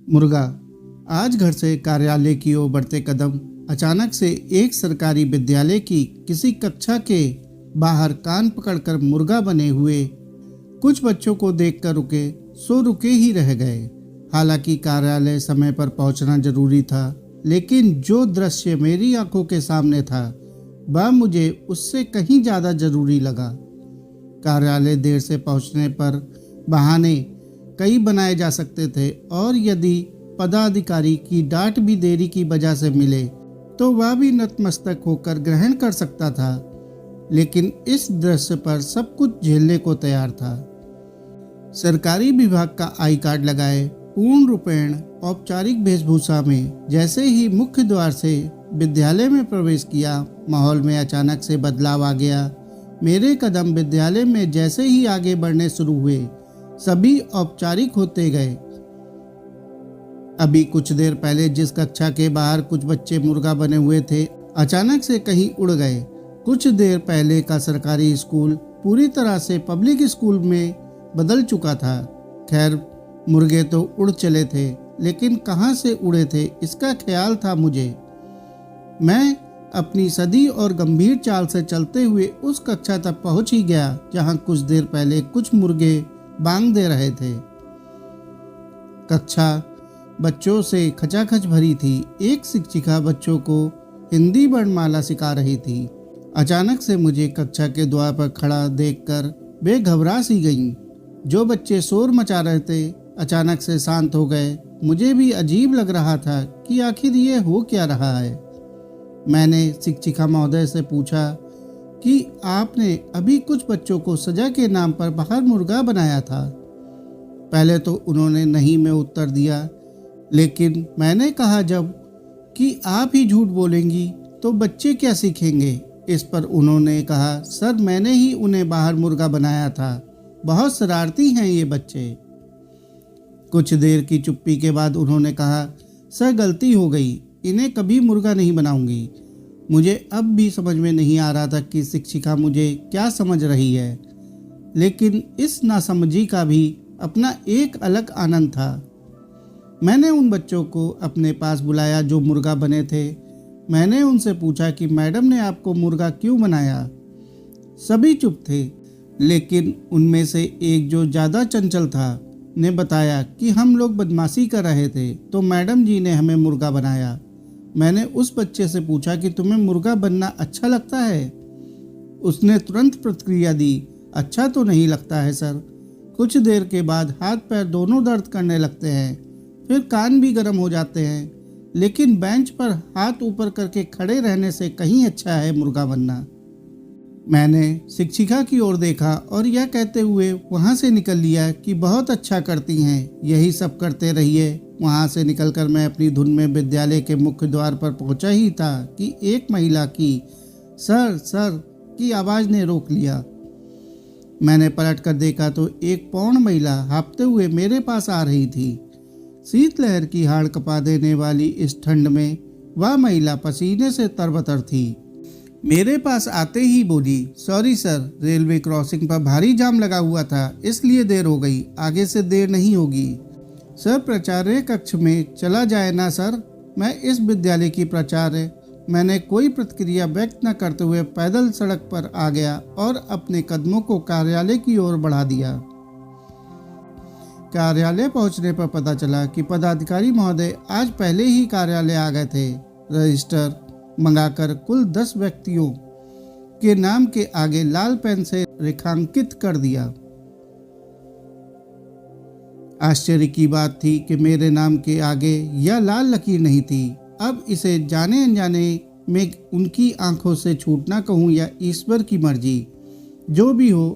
मुर्गा। आज घर से कार्यालय की ओर बढ़ते कदम अचानक से एक सरकारी विद्यालय की किसी कक्षा के बाहर कान पकड़कर मुर्गा बने हुए कुछ बच्चों को देखकर रुके ही रह गए। हालांकि कार्यालय समय पर पहुंचना जरूरी था, लेकिन जो दृश्य मेरी आंखों के सामने था वह मुझे उससे कहीं ज़्यादा जरूरी लगा। कार्यालय देर से पहुंचने पर बहाने कई बनाए जा सकते थे और यदि पदाधिकारी की डांट भी देरी की वजह से मिले तो वह भी नतमस्तक होकर ग्रहण कर सकता था, लेकिन इस दृश्य पर सब कुछ झेलने को तैयार था। सरकारी विभाग का आई कार्ड लगाए पूर्ण रूपेण औपचारिक वेशभूषा में जैसे ही मुख्य द्वार से विद्यालय में प्रवेश किया, माहौल में अचानक से बदलाव आ गया। मेरे कदम विद्यालय में जैसे ही आगे बढ़ने शुरू हुए, सभी औपचारिक होते गए। अभी कुछ देर पहले जिस कक्षा के बाहर कुछ बच्चे मुर्गा बने हुए थे, अचानक से कहीं उड़ गए। कुछ देर पहले का सरकारी स्कूल पूरी तरह से पब्लिक स्कूल में बदल चुका था। खैर, मुर्गे तो उड़ चले थे, लेकिन कहां से उड़े थे इसका ख्याल था मुझे। मैं अपनी सदी और गंभीर चाल से चलते हुए उस कक्षा तक पहुंच ही गया जहां कुछ देर पहले कुछ मुर्गे बांग दे रहे थे। कक्षा बच्चों से खचाखच भरी थी। एक शिक्षिका बच्चों को हिंदी वर्णमाला सिखा रही थी। अचानक से मुझे कक्षा के द्वार पर खड़ा देखकर वे घबरा सी गईं। जो बच्चे शोर मचा रहे थे अचानक से शांत हो गए। मुझे भी अजीब लग रहा था कि आखिर ये हो क्या रहा है। मैंने शिक्षिका महोदय से पूछा कि आपने अभी कुछ बच्चों को सजा के नाम पर बाहर मुर्गा बनाया था। पहले तो उन्होंने नहीं में उत्तर दिया, लेकिन मैंने कहा जब कि आप ही झूठ बोलेंगी तो बच्चे क्या सीखेंगे। इस पर उन्होंने कहा, सर मैंने ही उन्हें बाहर मुर्गा बनाया था, बहुत शरारती हैं ये बच्चे। कुछ देर की चुप्पी के बाद उन्होंने कहा, सर गलती हो गई, इन्हें कभी मुर्गा नहीं बनाऊंगी। मुझे अब भी समझ में नहीं आ रहा था कि शिक्षिका मुझे क्या समझ रही है, लेकिन इस नासमझी का भी अपना एक अलग आनंद था। मैंने उन बच्चों को अपने पास बुलाया जो मुर्गा बने थे। मैंने उनसे पूछा कि मैडम ने आपको मुर्गा क्यों बनाया। सभी चुप थे, लेकिन उनमें से एक जो ज़्यादा चंचल था ने बताया कि हम लोग बदमाशी कर रहे थे तो मैडम जी ने हमें मुर्गा बनाया। मैंने उस बच्चे से पूछा कि तुम्हें मुर्गा बनना अच्छा लगता है। उसने तुरंत प्रतिक्रिया दी, अच्छा तो नहीं लगता है सर। कुछ देर के बाद हाथ पैर दोनों दर्द करने लगते हैं, फिर कान भी गर्म हो जाते हैं, लेकिन बेंच पर हाथ ऊपर करके खड़े रहने से कहीं अच्छा है मुर्गा बनना। मैंने शिक्षिका की ओर देखा और यह कहते हुए वहां से निकल लिया कि बहुत अच्छा करती हैं, यही सब करते रहिए। वहां से निकलकर मैं अपनी धुन में विद्यालय के मुख्य द्वार पर पहुंचा ही था कि एक महिला की सर सर की आवाज़ ने रोक लिया। मैंने पलटकर देखा तो एक पौण महिला हाँफते हुए मेरे पास आ रही थी। शीतलहर की हाड़ कपा देने वाली इस ठंड में वह महिला पसीने से तरबतर थी। मेरे पास आते ही बोली, सॉरी सर, रेलवे क्रॉसिंग पर भारी जाम लगा हुआ था इसलिए देर हो गई, आगे से देर नहीं होगी। सर प्राचार्य कक्ष में चला जाए ना सर, मैं इस विद्यालय की प्राचार्य। मैंने कोई प्रतिक्रिया व्यक्त न करते हुए पैदल सड़क पर आ गया और अपने कदमों को कार्यालय की ओर बढ़ा दिया। कार्यालय पहुंचने पर पता चला कि पदाधिकारी महोदय आज पहले ही कार्यालय आ गए थे। रजिस्टर मंगाकर कुल 10 व्यक्तियों के नाम के आगे लाल पेन से रेखांकित कर दिया। आश्चर्य की बात थी कि मेरे नाम के आगे यह लाल लकीर नहीं थी। अब इसे जाने अनजाने में उनकी आंखों से छूटना कहूँ या ईश्वर की मर्जी, जो भी हो।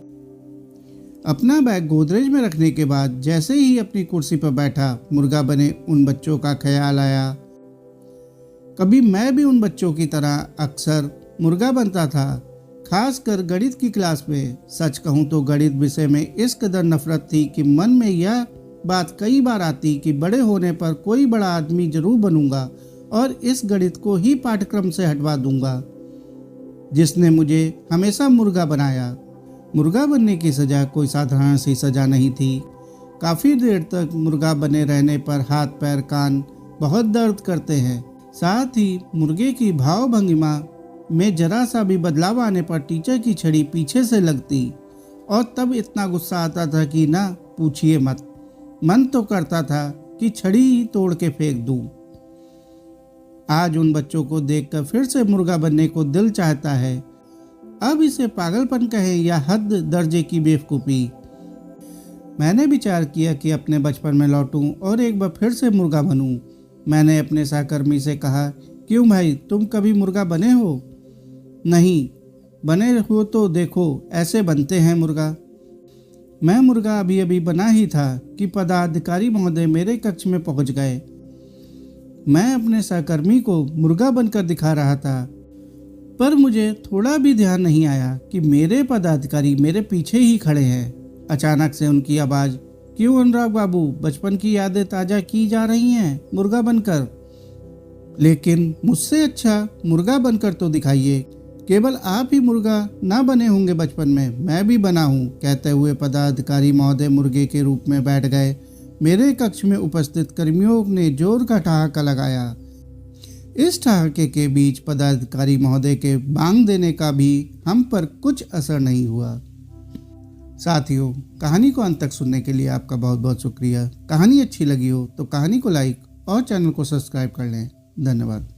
अपना बैग गोदरेज में रखने के बाद जैसे ही अपनी कुर्सी पर बैठा, मुर्गा बने उन बच्चों का ख्याल आया। कभी मैं भी उन बच्चों की तरह अक्सर मुर्गा बनता था, खासकर गणित की क्लास में। सच कहूँ तो गणित विषय में इस कदर नफरत थी कि मन में यह बात कई बार आती कि बड़े होने पर कोई बड़ा आदमी जरूर बनूंगा और इस गणित को ही पाठ्यक्रम से हटवा दूंगा जिसने मुझे हमेशा मुर्गा बनाया। मुर्गा बनने की सज़ा कोई साधारण सी सज़ा नहीं थी। काफ़ी देर तक मुर्गा बने रहने पर हाथ पैर कान बहुत दर्द करते हैं। साथ ही मुर्गे की भाव भंगिमा में जरा सा भी बदलाव आने पर टीचर की छड़ी पीछे से लगती और तब इतना गुस्सा आता था कि ना पूछिए मत। मन तो करता था कि छड़ी ही तोड़ के फेंक दूं। आज उन बच्चों को देखकर फिर से मुर्गा बनने को दिल चाहता है। अब इसे पागलपन कहें या हद दर्जे की बेवकूफ़ी। मैंने विचार किया कि अपने बचपन में लौटूं और एक बार फिर से मुर्गा बनूं। मैंने अपने सहकर्मी से कहा, क्यों भाई, तुम कभी मुर्गा बने हो? नहीं, बने हो तो देखो, ऐसे बनते हैं मुर्गा। मैं मुर्गा अभी अभी बना ही था कि पदाधिकारी महोदय मेरे कक्ष में पहुंच गए। मैं अपने सहकर्मी को मुर्गा बनकर दिखा रहा था, पर मुझे थोड़ा भी ध्यान नहीं आया कि मेरे पदाधिकारी मेरे पीछे ही खड़े हैं। अचानक से उनकी आवाज़, क्यों अनुराग बाबू, बचपन की यादें ताज़ा की जा रही हैं मुर्गा बनकर? लेकिन मुझसे अच्छा मुर्गा बनकर तो दिखाइए। केवल आप ही मुर्गा ना बने होंगे बचपन में, मैं भी बना हूँ, कहते हुए पदाधिकारी महोदय मुर्गे के रूप में बैठ गए। मेरे कक्ष में उपस्थित कर्मियों ने जोर का ठहाका लगाया। इस ठहाके के बीच पदाधिकारी महोदय के बांग देने का भी हम पर कुछ असर नहीं हुआ। साथियों, कहानी को अंत तक सुनने के लिए आपका बहुत बहुत शुक्रिया। कहानी अच्छी लगी हो तो कहानी को लाइक और चैनल को सब्सक्राइब कर लें। धन्यवाद।